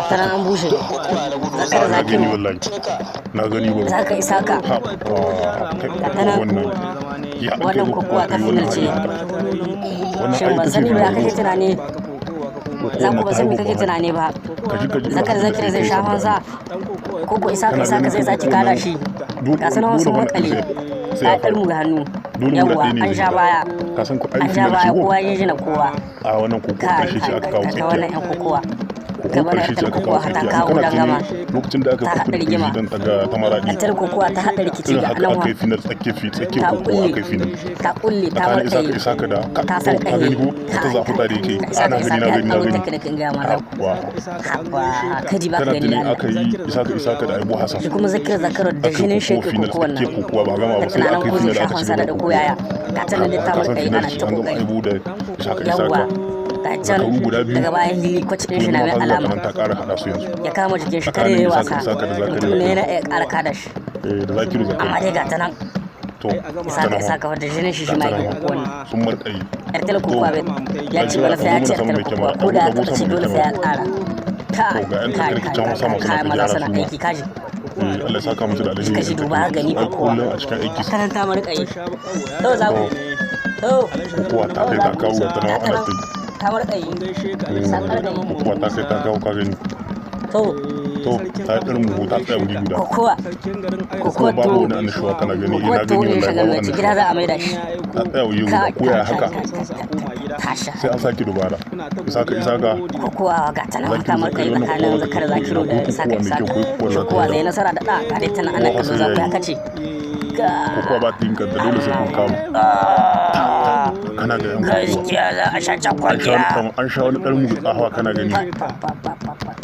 taran an bushe zakar na zakiru gani wallahi na gani ba zaka isa ka wannan kokowa ta final ce shin ban sani ba kake tunani za ku ba san me kake tunani ba zakar zakir zai sha fansa ko ko isa ka zai saki kada shi ga sanan wasu makale ta kalmu ga hannu yawa an sha baya kowa ya jina kowa a wannan kokowa karshe ce aka kawo ta wannan yan kokowa gaban yan kokowa ta kawo dan gama lokacin da aka haɗa rigima ta maradi ta kokowa ta haɗa rikici ga nan aka yi final tsake kokowa aka yi final ta kulle ta marɗe isa ka da ta sarƙaye ta zafi tare ke ana gani na gani haba kaji ba ka gani ana aka yi isa ka da aibu hasan shi kuma zakar da jinin sheke kokowa nan kokowa ba gama ba sai aka yi final da aka ci da koyaya ka tana da ta marɗe ana ta kokari yawa ta can daga bayan hili kwacin din shi na mai alama ya kama jikin shi kare yayi wasa mutum ne yana iya ƙara kada shi amma dai ga ta nan isa ka wadda jinin shi ma yake kokowa ne sun marƙayi yartal kokowa ya ci bala sai ya ci yartal kokowa ko da ya ci dole sai ya ƙara ka maza suna aiki kaji Allah saka musu da alheri kashi duba gani kokowa kullum a cikin aiki karanta mu rika yi to za ku to kokowa ta kai ta kawo ta nawa ana ta kamar ɗayi sakar da kokowa ta kai ta kawo ka gani to ta yi irin mu ta tsaya wuri guda kokowa babu wani annashuwa kana gani ina gani ne wallahi babu gida za a maida shi ta tsaya wuri guda ko ya haka tasha sai an saki dubara isa ka kokowa ga tana kamar kai tsakanin zakar zakiru da isa ka kokowa zai nasara da ɗa kare tana ana kallo za ku ya kace kokowa ba ta yin kanta dole sai kun kama kana ga yan gaskiya za a sha cakwakiya an sha wani ɗarmu ga tsahawa kana gani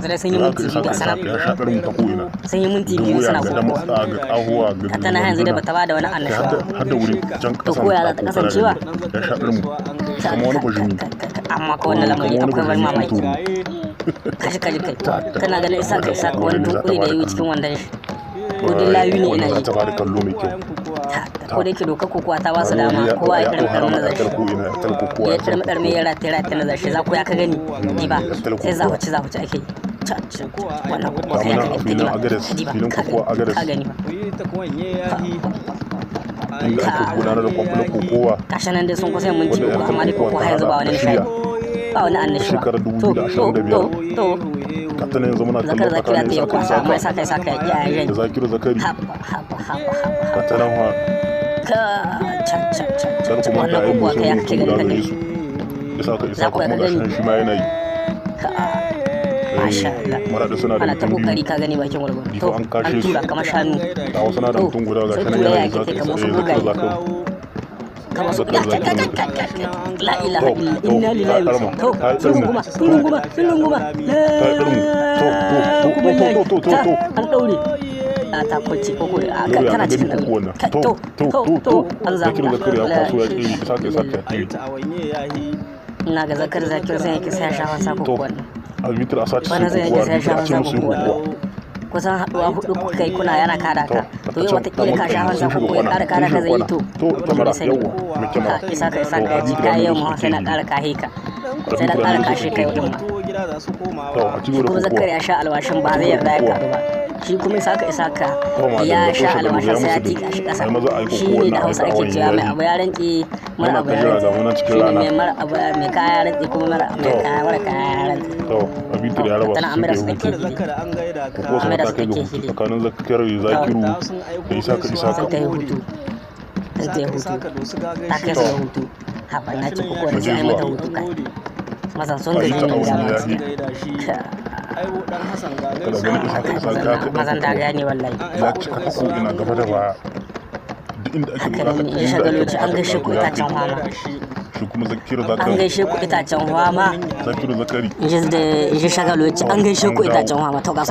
zai sun yi minti biyu ga sanar ya sha ɗarmu ta ko'ina sun yi minti biyu suna kokowa ga ƙahuwa ga tana yanzu da bata bada wani annashuwa har da wuri can to koya za ta kasancewa ya sha ɗarmu kama wani bajini amma ka wannan lamari akwai wani mamaki kashi kai kana ganin isa ka wani dunkuli da yi cikin wanda shi ko dai layu ne ina yi ta bada kallo mai kyau ko da yake doka kokowa ta ba su dama kowa ya karmi na zashi ya karmi ya rataye na zashi za ku ya ka gani ni ba sai zahuci ake yi wannan kokowa kai ya ka gani ba ka gani ba inda ake gudanar da kwamfulan kokowa kashe nan dai sun kusa yin minti uku amma dai kokowa yanzu ba wani nishadi ba wani annashuwa to katana yanzu muna zakar zakira ta yi kwasa amma sa kai ya yi da zakiru zakari haba katana ha can wannan kokowa kai ya kake gani ta kai isa ka kuma gashin shi ma yana yi masha Allah ana ta kokari ka gani bakin gwargwaro to an tura kamar shanu a wasu na da mutum guda ga shanan ya yi kamar su bugaye kamar su la ilaha illa inna lillahi to sun guma to an daure a ta kwace koko a kana cikin daure to an zamu ina ga zakar zakir sai yake sai shafa sa koko wannan albitar a sace wani zai yake sai shafa sa koko kusan haɗuwa hudu kai kuna yana kada ka to yau watakila ka shafa sa koko ya ƙara kada ka zai yi to da sani ka isa ka ji kayan mu sai na ƙara kahe ka sai na ƙara kashe kai wajen ma kuma zakar ya sha alwashin ba zai yarda ya karu ba shi kuma isa ka ya sha alwashin sai ya tika shi ƙasa shi ne da hausa ake cewa mai abu ya rantse mara abu ya rantse shi ne mai mara abu mai kaya ya rantse kuma mara kaya ya rantse tana amira su take hili amira su take hili tsakanin zakar zakiru da isa ka sun ta yi hutu ta kai su hutu haɓar na ci kukuwa da sai ai mata hutu kai masan sun gaji ne da masu mazan da gani wallahi ya cika ta ko ina gaba da baya duk inda ake haka ne in shagaloci an gaishe ku itacen hama shi kuma zakiru zakari an gaishe ku itacen hama zakiru zakari in ji shagaloci an gaishe ku itacen hama to ga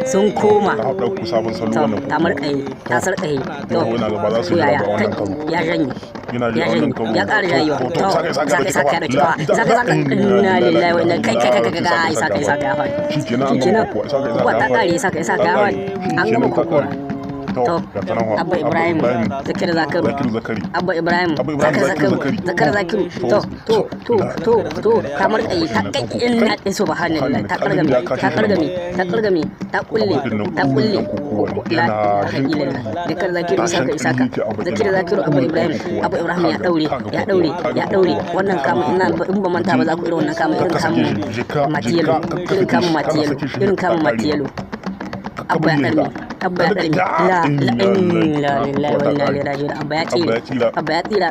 sun koma ta ɗauku sabon salo wannan ta marƙaye ta sarƙaye to yaya ya janye ya ƙara jayewa to saka ya dauki ba saka inna lillahi wa inna kai saka ya faɗi shikenan kuwa ta ƙare saka ya faɗi an gama kokowa to Abba Ibrahim Zakir Zakaru Abba Ibrahim Zakir Zakiru to kamar kai ta kai inna subhanallah ta kargami ta kulle la ilaha Zakir Zakiru Isaka Zakir Zakiru Abba Ibrahim ya daure wannan kama ina in ba manta ba za ku irin wannan kama irin kama matiyalo Abba ya ɗarmi la ilaha illallah wa inna ilaihi raji'un Abba ya tsira